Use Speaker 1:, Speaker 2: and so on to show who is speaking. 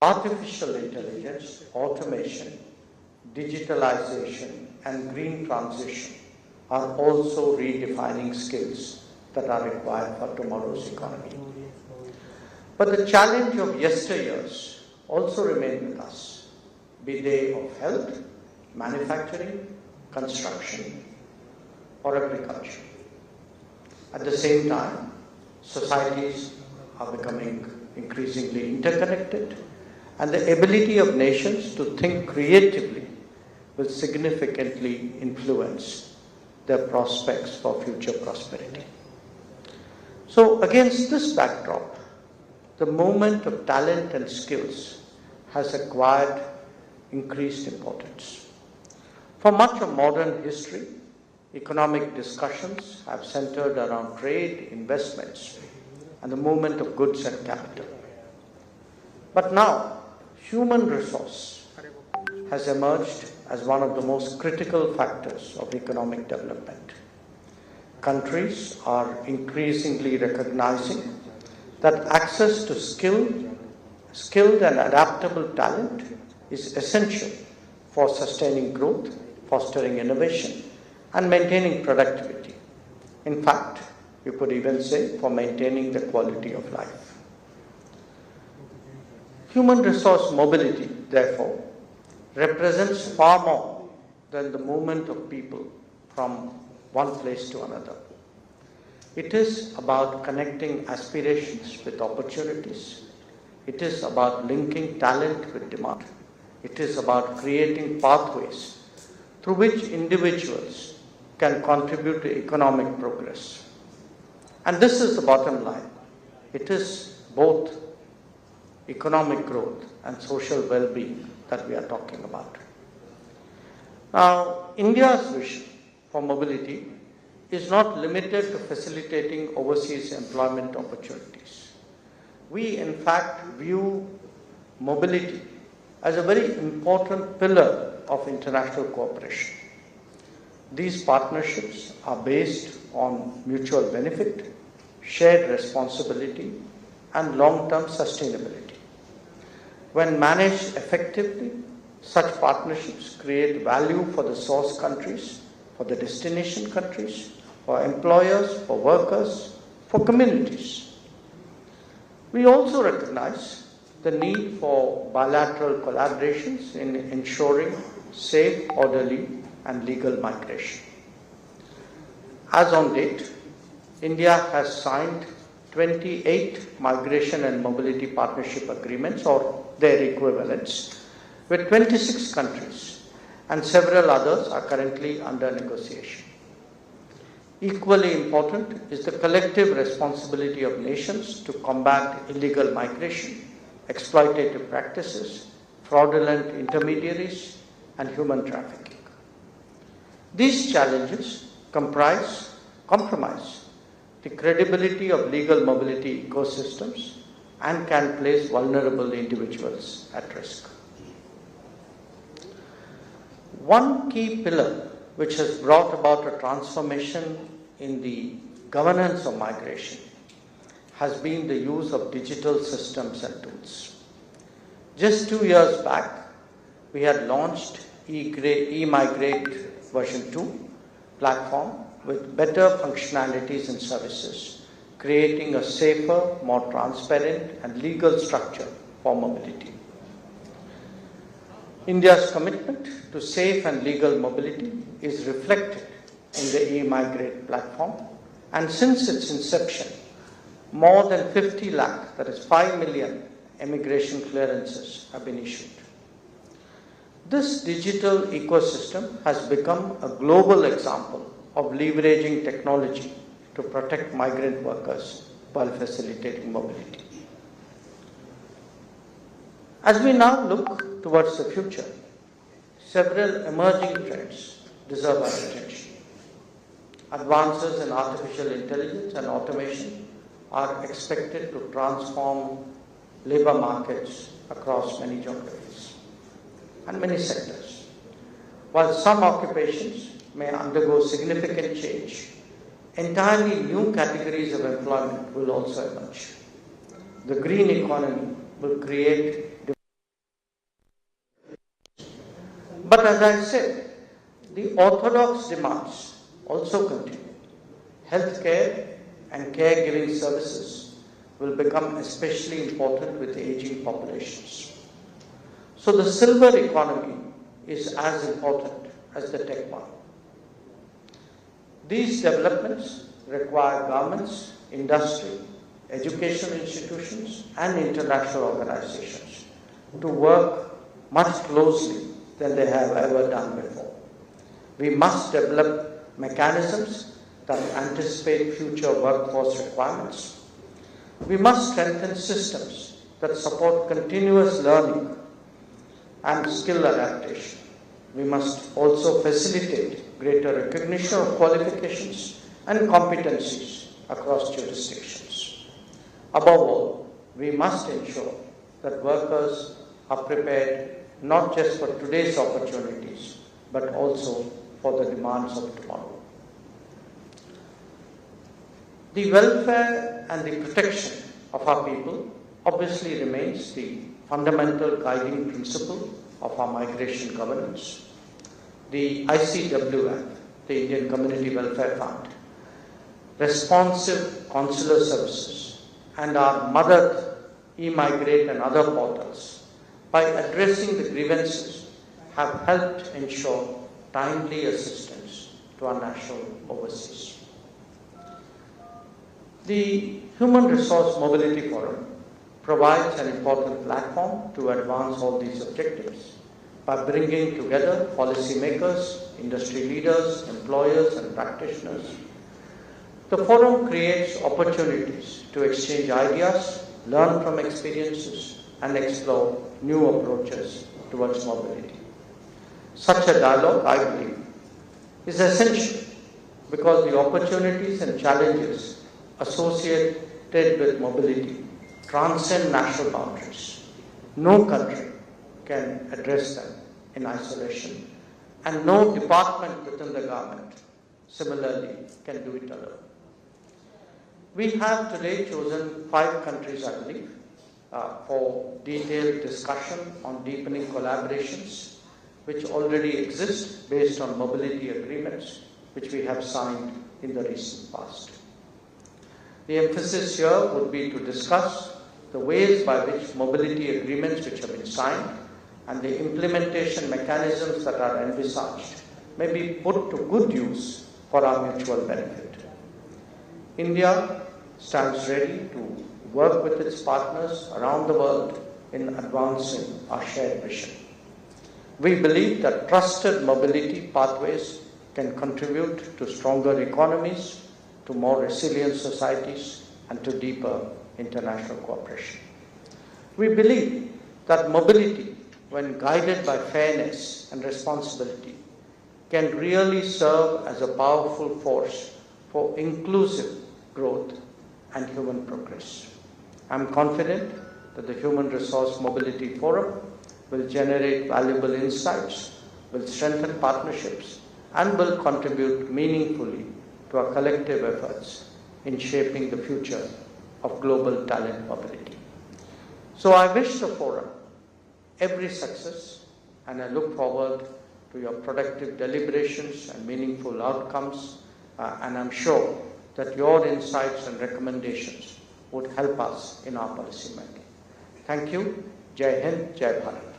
Speaker 1: Artificial intelligence, automation, digitalization, and green transition are also redefining skills that are required for tomorrow's economy. But the challenge of yesteryears also remain with us, be they of health, manufacturing, construction, or agriculture. At the same time, societies are becoming increasingly interconnected, and the ability of nations to think creatively will significantly influence their prospects for future prosperity. So against this backdrop, the movement of talent and skills has acquired increased importance. For much of modern history, economic discussions have centered around trade, investments, and the movement of goods and capital. But now, human resource has emerged as one of the most critical factors of economic development. Countries are increasingly recognizing that access to skilled and adaptable talent is essential for sustaining growth, fostering innovation, and maintaining productivity. In fact, you could even say for maintaining the quality of life. Human resource mobility, therefore, represents far more than the movement of people from one place to another. It is about connecting aspirations with opportunities. It is about linking talent with demand. It is about creating pathways through which individuals can contribute to economic progress. And this is the bottom line. It is both economic growth and social well-being that we are talking about. Now, India's vision for mobility is not limited to facilitating overseas employment opportunities. We, in fact, view mobility as a very important pillar of international cooperation. These partnerships are based on mutual benefit, shared responsibility, and long-term sustainability. When managed effectively, such partnerships create value for the source countries, for the destination countries, for employers, for workers, for communities. We also recognize the need for bilateral collaborations in ensuring safe, orderly, and legal migration. As on date, India has signed 28 migration and mobility partnership agreements or their equivalents with 26 countries, and several others are currently under negotiation. Equally important is the collective responsibility of nations to combat illegal migration, exploitative practices, fraudulent intermediaries, and human trafficking. These challenges compromise the credibility of legal mobility ecosystems and can place vulnerable individuals at risk. One key pillar which has brought about a transformation in the governance of migration has been the use of digital systems and tools. Just 2 years back, we had launched e-Migrate version 2 platform with better functionalities and services, creating a safer, more transparent and legal structure for mobility. India's commitment to safe and legal mobility is reflected in the e-Migrate platform, and since its inception, more than 50 lakh, that is 5 million immigration clearances have been issued. This digital ecosystem has become a global example of leveraging technology to protect migrant workers while facilitating mobility. As we now look towards the future, several emerging trends deserve our attention. Advances in artificial intelligence and automation are expected to transform labor markets across many geographies and many sectors. While some occupations may undergo significant change, entirely new categories of employment will also emerge. The green economy will create But as I said, the orthodox demands also continue. Healthcare and caregiving services will become especially important with aging populations. So the silver economy is as important as the tech one. These developments require governments, industry, educational institutions, and international organizations to work much closely than they have ever done before. We must develop mechanisms that anticipate future workforce requirements. We must strengthen systems that support continuous learning and skill adaptation. We must also facilitate greater recognition of qualifications and competencies across jurisdictions. Above all, we must ensure that workers are prepared not just for today's opportunities, but also for the demands of tomorrow. The welfare and the protection of our people obviously remains the fundamental guiding principle of our migration governance. The ICWF, the Indian Community Welfare Fund, responsive consular services, and our mother e-Migrate and other portals, by addressing the grievances, have helped ensure timely assistance to our national overseas. The Human Resource Mobility Forum provides an important platform to advance all these objectives by bringing together policymakers, industry leaders, employers, and practitioners. The forum creates opportunities to exchange ideas, learn from experiences, and explore new approaches towards mobility. Such a dialogue, I believe, is essential because the opportunities and challenges associated with mobility transcend national boundaries. No country can address them in isolation, and no department within the government similarly can do it alone. We have today chosen 5 countries, I believe, for detailed discussion on deepening collaborations which already exist based on mobility agreements which we have signed in the recent past. The emphasis here would be to discuss the ways by which mobility agreements which have been signed and the implementation mechanisms that are envisaged may be put to good use for our mutual benefit. India stands ready to work with its partners around the world in advancing our shared vision. We believe that trusted mobility pathways can contribute to stronger economies, to more resilient societies, and to deeper international cooperation. We believe that mobility, when guided by fairness and responsibility, can really serve as a powerful force for inclusive growth and human progress. I am confident that the Human Resource Mobility Forum will generate valuable insights, will strengthen partnerships, and will contribute meaningfully to our collective efforts in shaping the future of global talent mobility. So I wish the forum every success, and I look forward to your productive deliberations and meaningful outcomes, and I'm sure that your insights and recommendations would help us in our policy making. Thank you. Jai Hind, Jai Bharat.